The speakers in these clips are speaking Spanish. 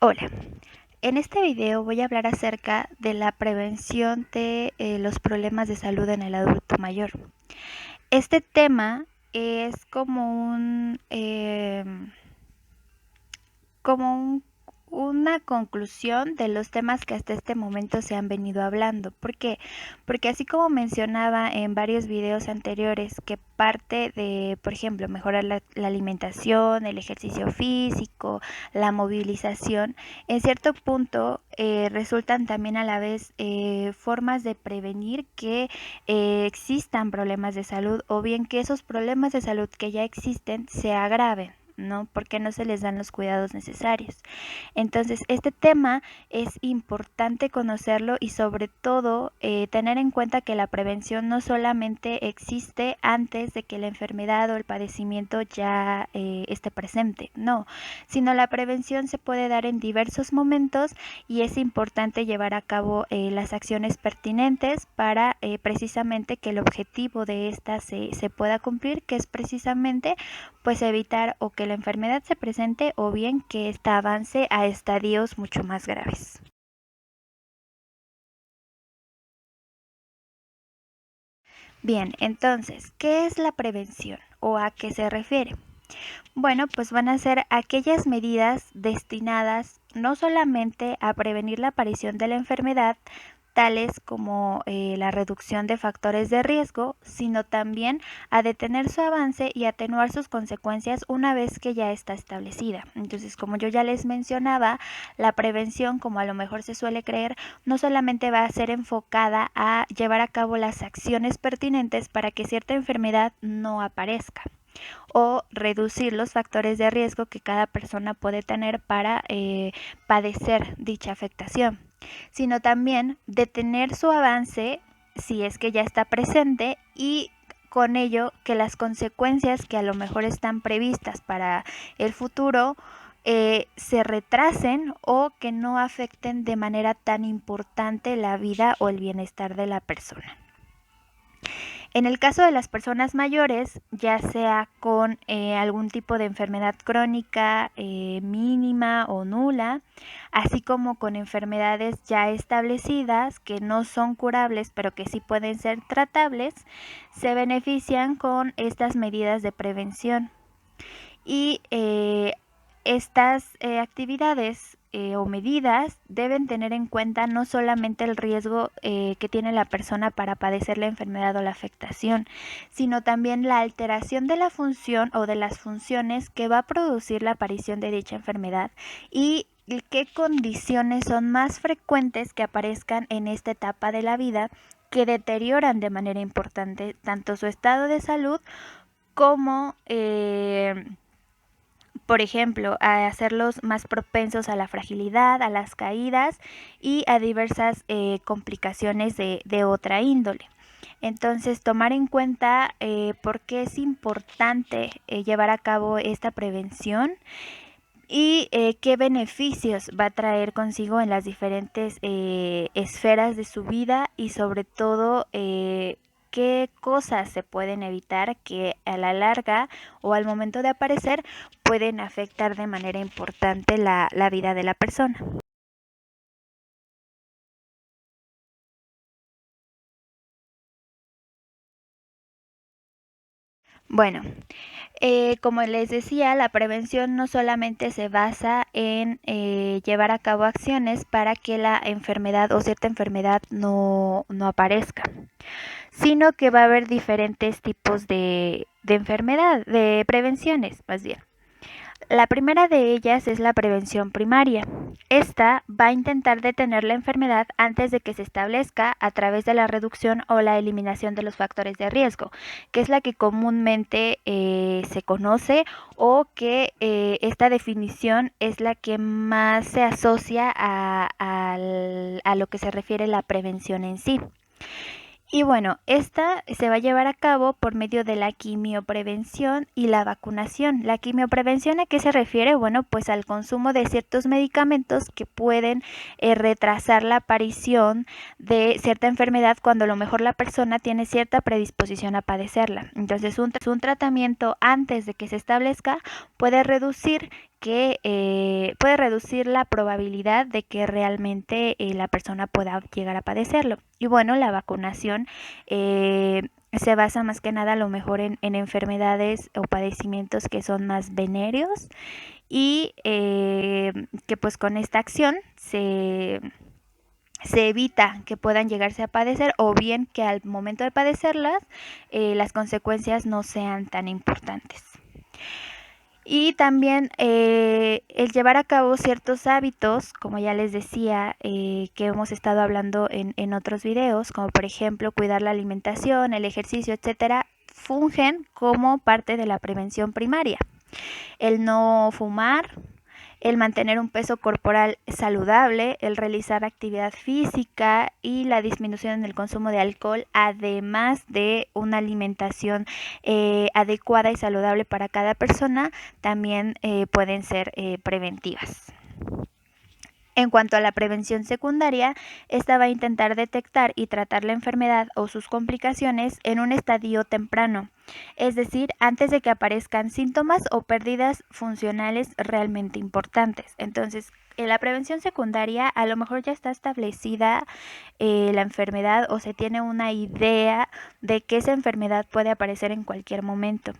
Hola, en este video voy a hablar acerca de la prevención de los problemas de salud en el adulto mayor. Este tema es como una conclusión de los temas que hasta este momento se han venido hablando. ¿Por qué? Porque así como mencionaba en varios videos anteriores que parte de, por ejemplo, mejorar la alimentación, el ejercicio físico, la movilización, en cierto punto resultan también a la vez formas de prevenir que existan problemas de salud o bien que esos problemas de salud que ya existen se agraven, ¿no? Porque no se les dan los cuidados necesarios. Entonces, este tema es importante conocerlo y sobre todo tener en cuenta que la prevención no solamente existe antes de que la enfermedad o el padecimiento ya esté presente, no, sino la prevención se puede dar en diversos momentos y es importante llevar a cabo las acciones pertinentes para precisamente que el objetivo de esta se pueda cumplir, que es precisamente pues evitar o que la enfermedad se presente o bien que ésta avance a estadios mucho más graves. Bien, entonces, ¿qué es la prevención o a qué se refiere? Bueno, pues van a ser aquellas medidas destinadas no solamente a prevenir la aparición de la enfermedad, tales como la reducción de factores de riesgo, sino también a detener su avance y atenuar sus consecuencias una vez que ya está establecida. Entonces, como yo ya les mencionaba, la prevención, como a lo mejor se suele creer, no solamente va a ser enfocada a llevar a cabo las acciones pertinentes para que cierta enfermedad no aparezca o reducir los factores de riesgo que cada persona puede tener para padecer dicha afectación, sino también detener su avance si es que ya está presente y con ello que las consecuencias que a lo mejor están previstas para el futuro se retrasen o que no afecten de manera tan importante la vida o el bienestar de la persona. En el caso de las personas mayores, ya sea con algún tipo de enfermedad crónica mínima o nula, así como con enfermedades ya establecidas que no son curables pero que sí pueden ser tratables, se benefician con estas medidas de prevención. Y estas actividades o medidas deben tener en cuenta no solamente el riesgo que tiene la persona para padecer la enfermedad o la afectación, sino también la alteración de la función o de las funciones que va a producir la aparición de dicha enfermedad y qué condiciones son más frecuentes que aparezcan en esta etapa de la vida que deterioran de manera importante tanto su estado de salud como por ejemplo, a hacerlos más propensos a la fragilidad, a las caídas y a diversas complicaciones de otra índole. Entonces, tomar en cuenta por qué es importante llevar a cabo esta prevención y qué beneficios va a traer consigo en las diferentes esferas de su vida y sobre todo qué cosas se pueden evitar que a la larga o al momento de aparecer pueden afectar de manera importante la vida de la persona. Bueno, como les decía, la prevención no solamente se basa en llevar a cabo acciones para que la enfermedad o cierta enfermedad no aparezca, sino que va a haber diferentes tipos de enfermedad, de prevenciones más bien. La primera de ellas es la prevención primaria. Esta va a intentar detener la enfermedad antes de que se establezca a través de la reducción o la eliminación de los factores de riesgo, que es la que comúnmente se conoce o que esta definición es la que más se asocia a lo que se refiere a la prevención en sí. Y bueno, esta se va a llevar a cabo por medio de la quimioprevención y la vacunación. La quimioprevención, ¿a qué se refiere? Bueno, pues al consumo de ciertos medicamentos que pueden retrasar la aparición de cierta enfermedad cuando a lo mejor la persona tiene cierta predisposición a padecerla. Entonces, un tratamiento antes de que se establezca puede reducir que puede reducir la probabilidad de que realmente la persona pueda llegar a padecerlo. Y bueno, la vacunación se basa más que nada a lo mejor en enfermedades o padecimientos que son más venéreos y que pues con esta acción se evita que puedan llegarse a padecer, o bien que al momento de padecerlas las consecuencias no sean tan importantes. Y también el llevar a cabo ciertos hábitos, como ya les decía, que hemos estado hablando en otros videos, como por ejemplo cuidar la alimentación, el ejercicio, etcétera, fungen como parte de la prevención primaria. El no fumar, el mantener un peso corporal saludable, el realizar actividad física y la disminución en el consumo de alcohol, además de una alimentación adecuada y saludable para cada persona, también pueden ser preventivas. En cuanto a la prevención secundaria, esta va a intentar detectar y tratar la enfermedad o sus complicaciones en un estadio temprano, es decir, antes de que aparezcan síntomas o pérdidas funcionales realmente importantes. Entonces, en la prevención secundaria a lo mejor ya está establecida la enfermedad o se tiene una idea de que esa enfermedad puede aparecer en cualquier momento.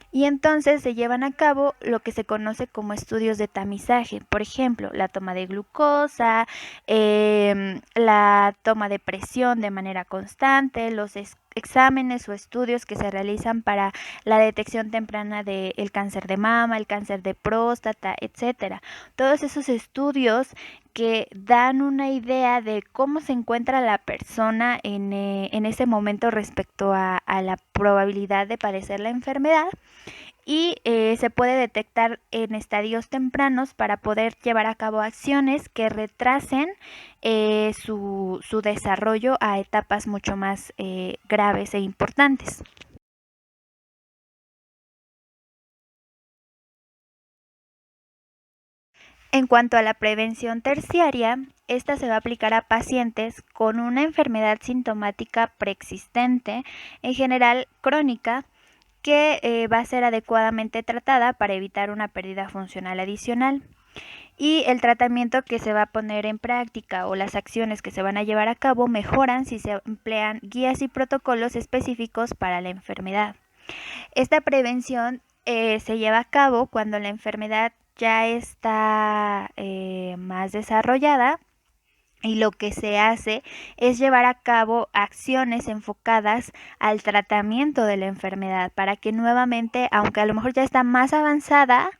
Y entonces se llevan a cabo lo que se conoce como estudios de tamizaje, por ejemplo, la toma de glucosa, la toma de presión de manera constante, los exámenes o estudios que se realizan para la detección temprana del cáncer de mama, el cáncer de próstata, etcétera. Todos esos estudios que dan una idea de cómo se encuentra la persona en ese momento respecto a la probabilidad de padecer la enfermedad, y se puede detectar en estadios tempranos para poder llevar a cabo acciones que retrasen su desarrollo a etapas mucho más graves e importantes. En cuanto a la prevención terciaria, esta se va a aplicar a pacientes con una enfermedad sintomática preexistente, en general crónica, que va a ser adecuadamente tratada para evitar una pérdida funcional adicional. Y el tratamiento que se va a poner en práctica o las acciones que se van a llevar a cabo mejoran si se emplean guías y protocolos específicos para la enfermedad. Esta prevención se lleva a cabo cuando la enfermedad ya está más desarrollada, y lo que se hace es llevar a cabo acciones enfocadas al tratamiento de la enfermedad para que nuevamente, aunque a lo mejor ya está más avanzada,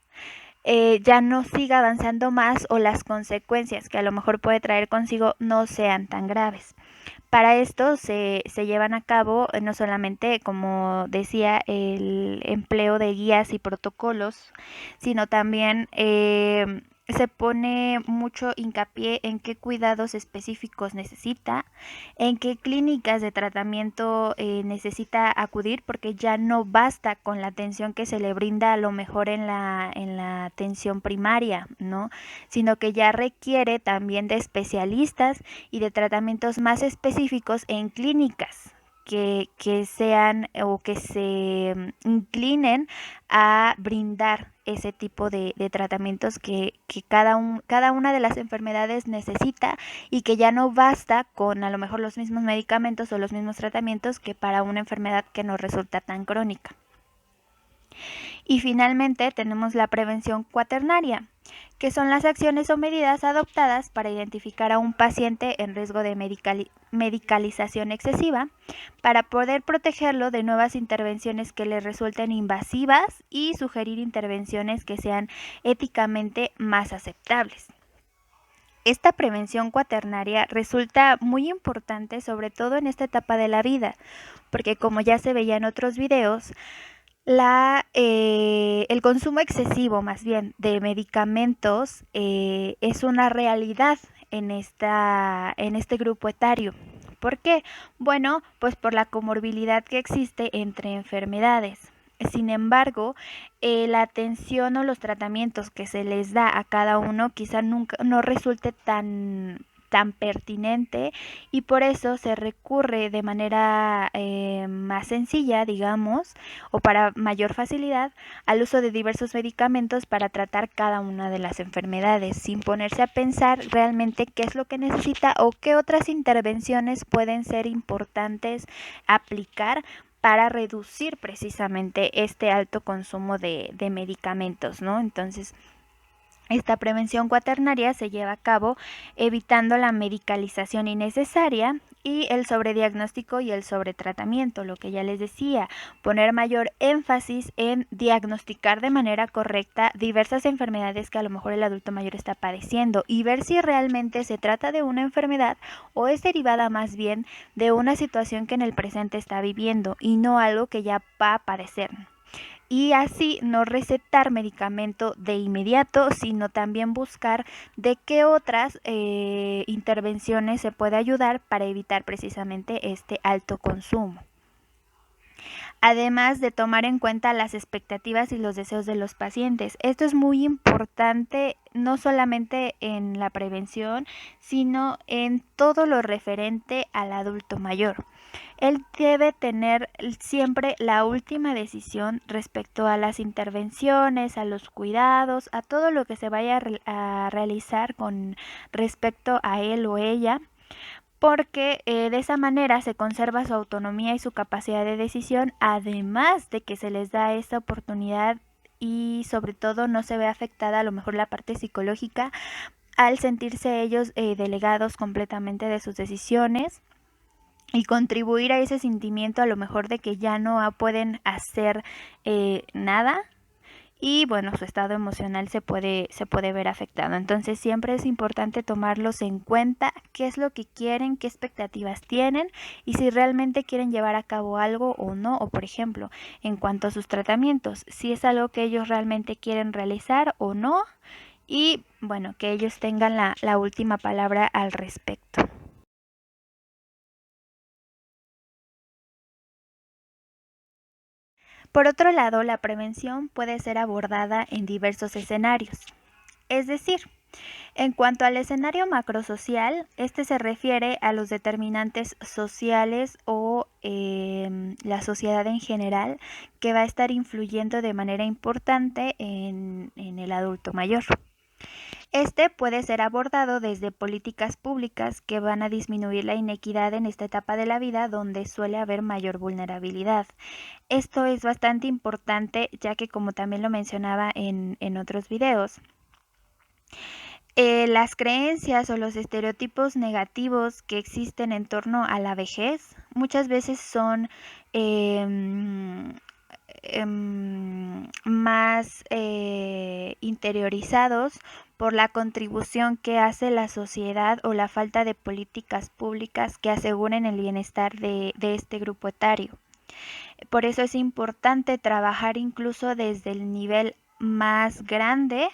ya no siga avanzando más o las consecuencias que a lo mejor puede traer consigo no sean tan graves. Para esto se llevan a cabo no solamente, como decía, el empleo de guías y protocolos, sino también se pone mucho hincapié en qué cuidados específicos necesita, en qué clínicas de tratamiento necesita acudir, porque ya no basta con la atención que se le brinda a lo mejor en la atención primaria, ¿no? Sino que ya requiere también de especialistas y de tratamientos más específicos en clínicas que sean o que se inclinen a brindar ese tipo de tratamientos que cada una de las enfermedades necesita, y que ya no basta con a lo mejor los mismos medicamentos o los mismos tratamientos que para una enfermedad que no resulta tan crónica. Y finalmente tenemos la prevención cuaternaria, que son las acciones o medidas adoptadas para identificar a un paciente en riesgo de medicalización excesiva, para poder protegerlo de nuevas intervenciones que le resulten invasivas y sugerir intervenciones que sean éticamente más aceptables. Esta prevención cuaternaria resulta muy importante, sobre todo en esta etapa de la vida, porque como ya se veía en otros videos, el consumo excesivo, más bien, de medicamentos es una realidad en este grupo etario. ¿Por qué? Bueno, pues por la comorbilidad que existe entre enfermedades. Sin embargo, la atención o los tratamientos que se les da a cada uno quizá nunca no resulte tan tan pertinente, y por eso se recurre de manera más sencilla, digamos, o para mayor facilidad, al uso de diversos medicamentos para tratar cada una de las enfermedades, sin ponerse a pensar realmente qué es lo que necesita o qué otras intervenciones pueden ser importantes aplicar para reducir precisamente este alto consumo de medicamentos, ¿no? Entonces, esta prevención cuaternaria se lleva a cabo evitando la medicalización innecesaria y el sobrediagnóstico y el sobretratamiento, lo que ya les decía, poner mayor énfasis en diagnosticar de manera correcta diversas enfermedades que a lo mejor el adulto mayor está padeciendo y ver si realmente se trata de una enfermedad o es derivada más bien de una situación que en el presente está viviendo y no algo que ya va a padecer, y así no recetar medicamento de inmediato, sino también buscar de qué otras intervenciones se puede ayudar para evitar precisamente este alto consumo. Además de tomar en cuenta las expectativas y los deseos de los pacientes. Esto es muy importante no solamente en la prevención, sino en todo lo referente al adulto mayor. Él debe tener siempre la última decisión respecto a las intervenciones, a los cuidados, a todo lo que se vaya a realizar con respecto a él o ella, porque de esa manera se conserva su autonomía y su capacidad de decisión, además de que se les da esta oportunidad y sobre todo no se ve afectada a lo mejor la parte psicológica al sentirse ellos delegados completamente de sus decisiones y contribuir a ese sentimiento a lo mejor de que ya no pueden hacer nada. Y bueno, su estado emocional se puede ver afectado. Entonces siempre es importante tomarlos en cuenta, qué es lo que quieren, qué expectativas tienen y si realmente quieren llevar a cabo algo o no. O por ejemplo, en cuanto a sus tratamientos, si es algo que ellos realmente quieren realizar o no. Y bueno, que ellos tengan la última palabra al respecto. Por otro lado, la prevención puede ser abordada en diversos escenarios. Es decir, en cuanto al escenario macrosocial, este se refiere a los determinantes sociales o la sociedad en general que va a estar influyendo de manera importante en el adulto mayor. Este puede ser abordado desde políticas públicas que van a disminuir la inequidad en esta etapa de la vida donde suele haber mayor vulnerabilidad. Esto es bastante importante ya que, como también lo mencionaba en otros videos, las creencias o los estereotipos negativos que existen en torno a la vejez muchas veces son más interiorizados por la contribución que hace la sociedad o la falta de políticas públicas que aseguren el bienestar de este grupo etario. Por eso es importante trabajar incluso desde el nivel más grande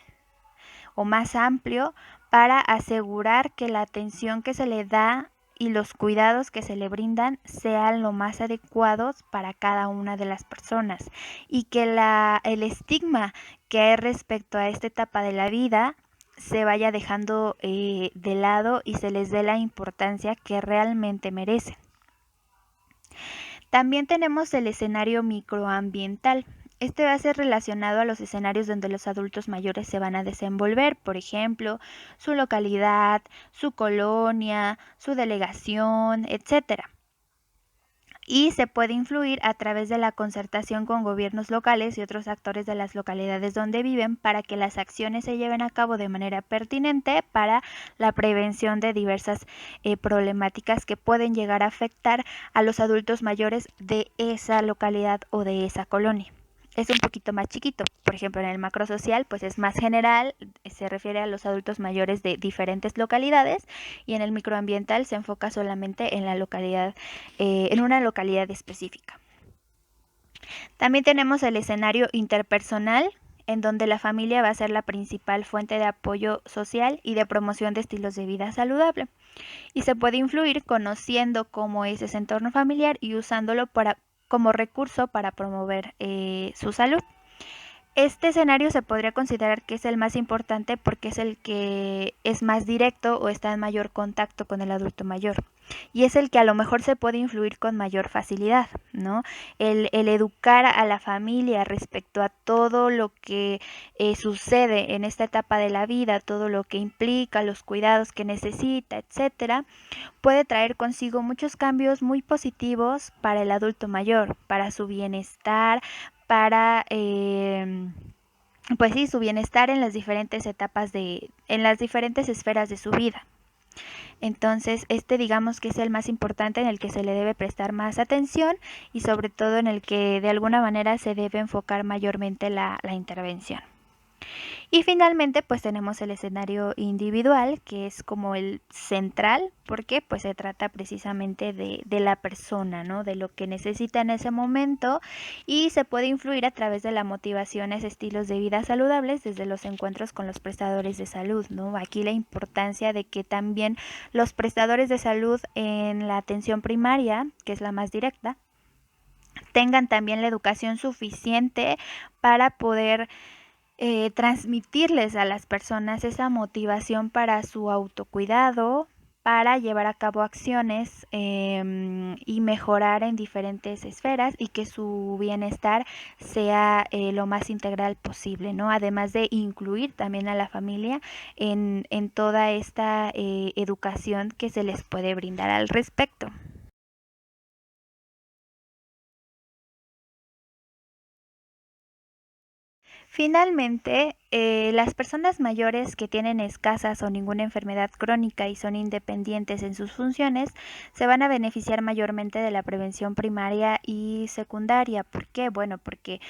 o más amplio para asegurar que la atención que se le da y los cuidados que se le brindan sean lo más adecuados para cada una de las personas y que el estigma que hay respecto a esta etapa de la vida se vaya dejando de lado y se les dé la importancia que realmente merecen. También tenemos el escenario microambiental. Este va a ser relacionado a los escenarios donde los adultos mayores se van a desenvolver, por ejemplo, su localidad, su colonia, su delegación, etc. Y se puede influir a través de la concertación con gobiernos locales y otros actores de las localidades donde viven para que las acciones se lleven a cabo de manera pertinente para la prevención de diversas problemáticas que pueden llegar a afectar a los adultos mayores de esa localidad o de esa colonia. Es un poquito más chiquito. Por ejemplo, en el macrosocial, pues es más general, se refiere a los adultos mayores de diferentes localidades, y en el microambiental se enfoca solamente en la localidad, en una localidad específica. También tenemos el escenario interpersonal, en donde la familia va a ser la principal fuente de apoyo social y de promoción de estilos de vida saludable. Y se puede influir conociendo cómo es ese entorno familiar y usándolo como recurso para promover su salud. Este escenario se podría considerar que es el más importante porque es el que es más directo o está en mayor contacto con el adulto mayor. Y es el que a lo mejor se puede influir con mayor facilidad, ¿no? El educar a la familia respecto a todo lo que sucede en esta etapa de la vida, todo lo que implica, los cuidados que necesita, etcétera, puede traer consigo muchos cambios muy positivos para el adulto mayor, para su bienestar, para pues sí, su bienestar en las diferentes en las diferentes esferas de su vida. Entonces, este digamos que es el más importante en el que se le debe prestar más atención y sobre todo en el que de alguna manera se debe enfocar mayormente la intervención. Y finalmente, pues tenemos el escenario individual, que es como el central, porque pues se trata precisamente de la persona, ¿no? De lo que necesita en ese momento y se puede influir a través de la motivaciones, estilos de vida saludables desde los encuentros con los prestadores de salud, ¿no? Aquí la importancia de que también los prestadores de salud en la atención primaria, que es la más directa, tengan también la educación suficiente para poder transmitirles a las personas esa motivación para su autocuidado, para llevar a cabo acciones y mejorar en diferentes esferas y que su bienestar sea lo más integral posible, ¿no? Además de incluir también a la familia en toda esta educación que se les puede brindar al respecto. Finalmente, las personas mayores que tienen escasas o ninguna enfermedad crónica y son independientes en sus funciones se van a beneficiar mayormente de la prevención primaria y secundaria. ¿Por qué? Bueno, porque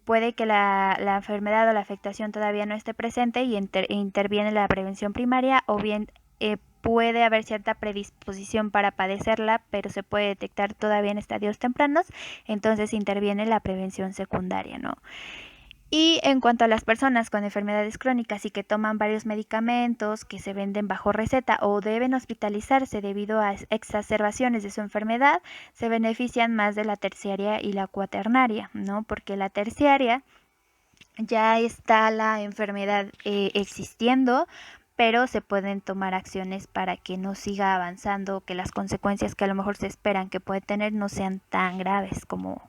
puede que la enfermedad o la afectación todavía no esté presente y interviene la prevención primaria o bien puede haber cierta predisposición para padecerla, pero se puede detectar todavía en estadios tempranos, entonces interviene la prevención secundaria, ¿no? Y en cuanto a las personas con enfermedades crónicas y que toman varios medicamentos que se venden bajo receta o deben hospitalizarse debido a exacerbaciones de su enfermedad, se benefician más de la terciaria y la cuaternaria, ¿no? Porque la terciaria ya está la enfermedad existiendo, pero se pueden tomar acciones para que no siga avanzando, que las consecuencias que a lo mejor se esperan que puede tener no sean tan graves como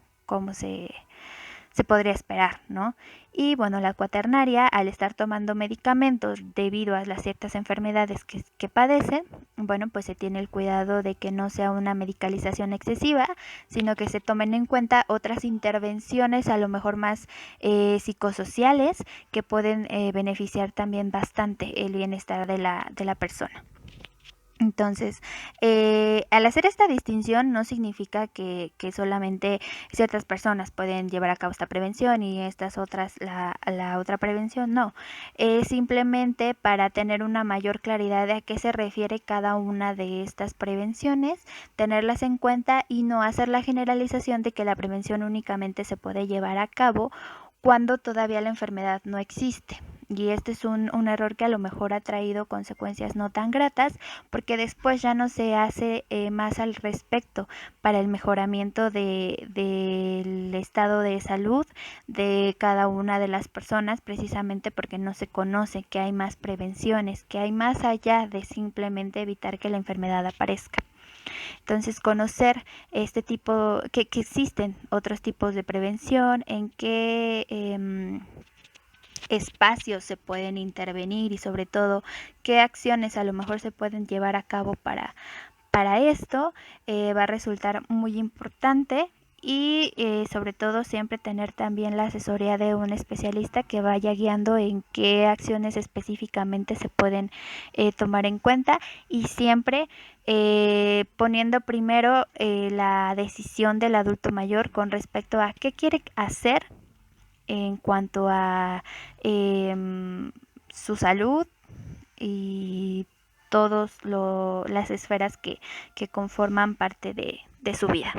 se podría esperar, ¿no? Y bueno, la cuaternaria, al estar tomando medicamentos debido a las ciertas enfermedades que padecen, bueno, pues se tiene el cuidado de que no sea una medicalización excesiva, sino que se tomen en cuenta otras intervenciones, a lo mejor más psicosociales, que pueden beneficiar también bastante el bienestar de la persona. Entonces, al hacer esta distinción no significa que solamente ciertas personas pueden llevar a cabo esta prevención y estas otras la otra prevención, no. Es simplemente para tener una mayor claridad de a qué se refiere cada una de estas prevenciones, tenerlas en cuenta y no hacer la generalización de que la prevención únicamente se puede llevar a cabo cuando todavía la enfermedad no existe. Y este es un error que a lo mejor ha traído consecuencias no tan gratas porque después ya no se hace más al respecto para el mejoramiento del estado de salud de cada una de las personas, precisamente porque no se conoce que hay más prevenciones, que hay más allá de simplemente evitar que la enfermedad aparezca. Entonces, conocer este tipo, que existen otros tipos de prevención, en qué espacios se pueden intervenir y sobre todo qué acciones a lo mejor se pueden llevar a cabo para esto, va a resultar muy importante y sobre todo siempre tener también la asesoría de un especialista que vaya guiando en qué acciones específicamente se pueden tomar en cuenta y siempre poniendo primero la decisión del adulto mayor con respecto a qué quiere hacer en cuanto a su salud y todas las esferas que conforman parte de su vida.